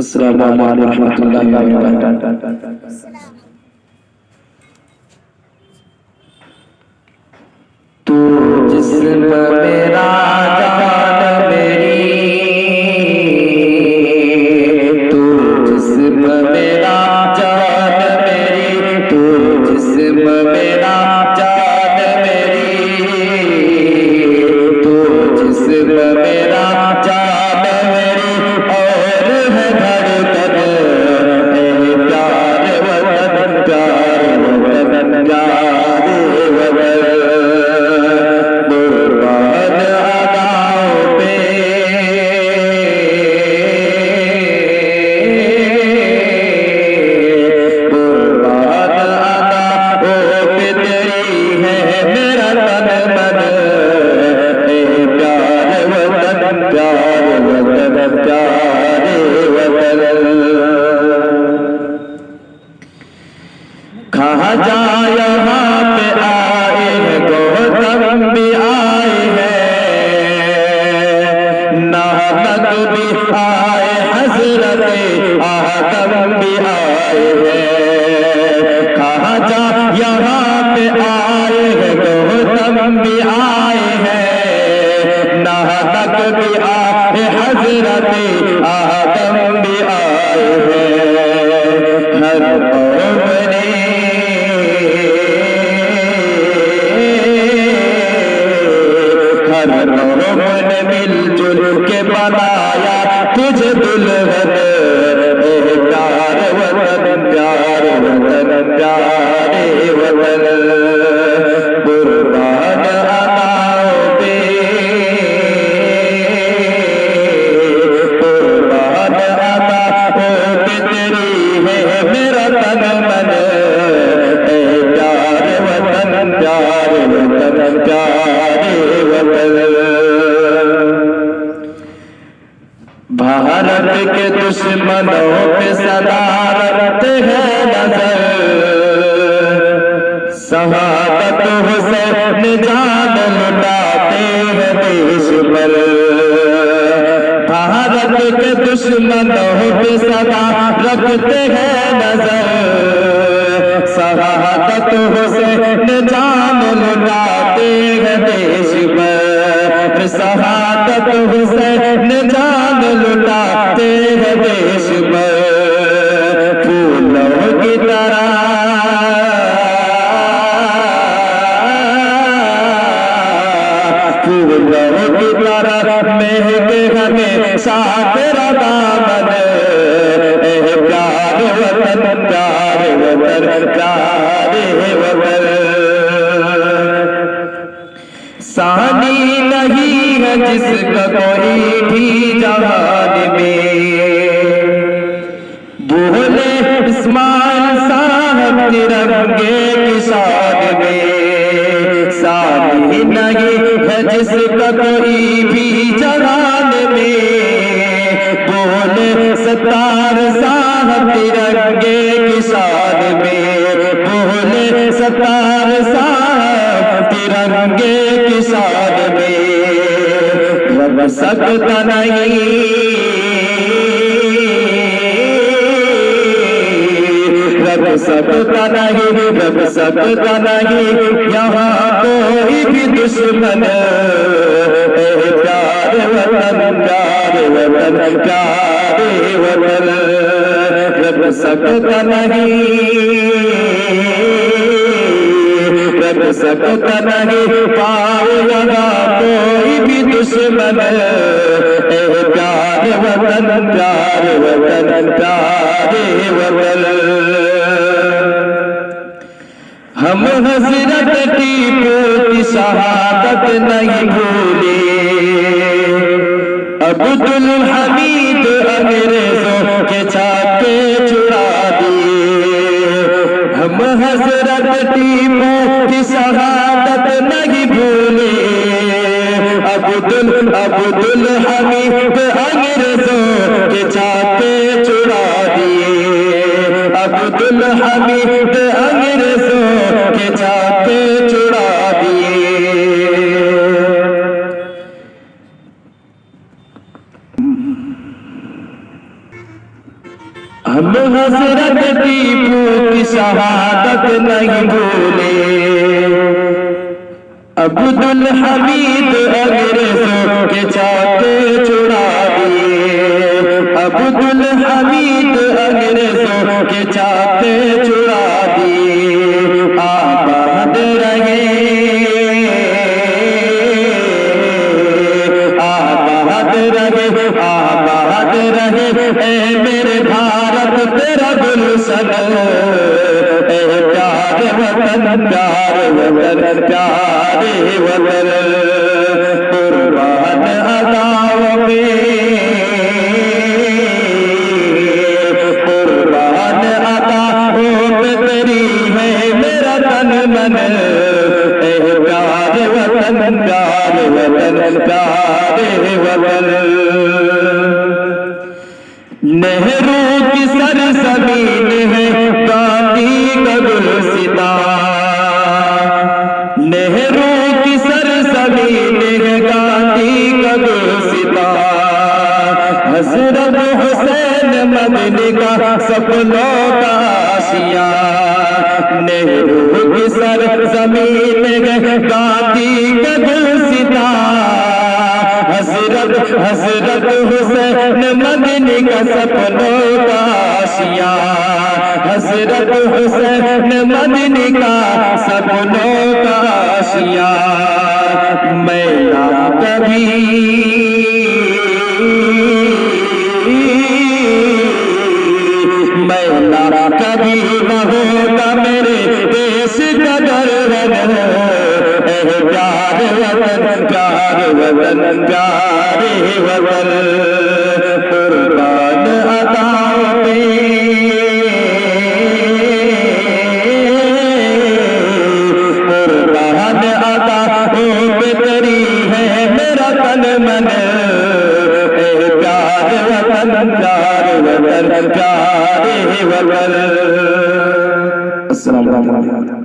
अस्सलामु अलैकुम रहमतुल्लाहि व बरकातहू। तू जिस्म मेरा जान मेरी, तू जिस्म मेरा जान मेरी, तू जिस्म मेरा जान मेरी, तू जिस्म मेरा जान मेरी और है धड़कन ए प्यार वतन, प्यार वतन, प्यार वतन। कुर्बान अदाओं पे कुर्बान अदाओं पे तेरी है मेरा तन मन ए प्यार वतन, प्यार वतन, प्यार वतन। कहा जा यहाँ पे आए हैं गौतम भी आए हैं, नानक भी आए, हजरत आदम भी आए हैं। कहा जा यहाँ पे आए हैं गौतम भी आए हैं, नानक भी आए, हजरत आदम भी आए हैं। हर कौम ने हर कौम ने मिलजुल के बनाया तुझे दुल्हन ए प्यार वतन, प्यार वतन, प्यारे वतन। कुर्बान अदाओं पे कुर्बान अदाओं पे तेरी है मेरा तन मन ए प्यार वतन, प्यार वतन, प्यारे वतन। भारत के दुश्मनों पे सदा रखते हैं नजर, शहादत हुसैन जान लुटाते हैं देश पर। भारत के दुश्मनों पे सदा रखते हैं नजर, शहादत हुसैन जान लुटाते हैं देश पर। शहादत हुसैन जान लुटाते हैं देश पर। फूलों की तरह फूलों की तरह महके हमेशा तेरा दामन ए प्यार वतन, प्यार वतन, प्यारे वतन। सानी नहीं है जिसका कोई भी जहान में, बोले इस्माइल साहब तिरंगे की शान में। सानी नहीं है जिसका कोई भी जहान में, बोले सत्तार साहब तिरंगे की शान में, बोले सत्तार साहब तिरंगे की शान में। रब सकता नहीं, रब सकता नहीं, रब सकता नहीं यहाँ कोई भी दुश्मन ए प्यार वतन, प्यार वतन, प्यारे वतन। रब सकता नहीं, रब सकता नहीं पाएगा कोई भी दुश्मन ए प्यार वतन, प्यार वतन, प्यारे वतन। हम हजरत टीपू की शहादत नहीं भूले, अब्दुल हमीद अंग्रेजों के छापे छुड़ा दिए। हम हजरत टीपू की शहादत नहीं भूले, अब्दुल हमीद अंग्रेजों के छापे छुड़ा दिए। अब्दुल हमीद अंग्रेजों के छापे छुड़ा दिए। हम हज़रत टीपू की शहादत नहीं भूले, अब्दुल हमीद अंग्रेजों के चाके छुड़ा दिए, अब्दुल हमीद अंग्रेजों के चाके छुड़ा दिए। आबाद रहे, आबाद रहे, आबाद रहे ऐ मेरे भारत तेरा गुलशन, ऐ प्यारे वतन, प्यारे वतन, प्यारे वतन। कुर्बान अदाओं में, कुर्बान अदाओं पे तेरी है मेरा तन मन, ऐ प्यारे वतन, प्यारे वतन, प्यारे वतन। नेहरू की सरजमीन है गांधी का गुलसिता, नेहरू की सरजमीन है गांधी का गुलसिता। हज़रत हुसैन मदनी का सपनों का आशिया, नेहरू की सरजमीन है गांधी का गुलसिता। हज़रत हुसैन मदनी का सपनों का आशिया, हज़रत हुसैन मदनी का सपनों का आशिया। मैं ना कभी, मैं ना कभी न होगा मेरे देश का गर्व, प्यारे वतन, प्यारे वतन, प्यारे वतन। कुर्बान अदाओं पे, कुर्बान अदाओं पे तेरी है मेरा तन मन, प्यारे वतन, प्यारे वतन, प्यारे वतन। अस्सलाम वालेकुम।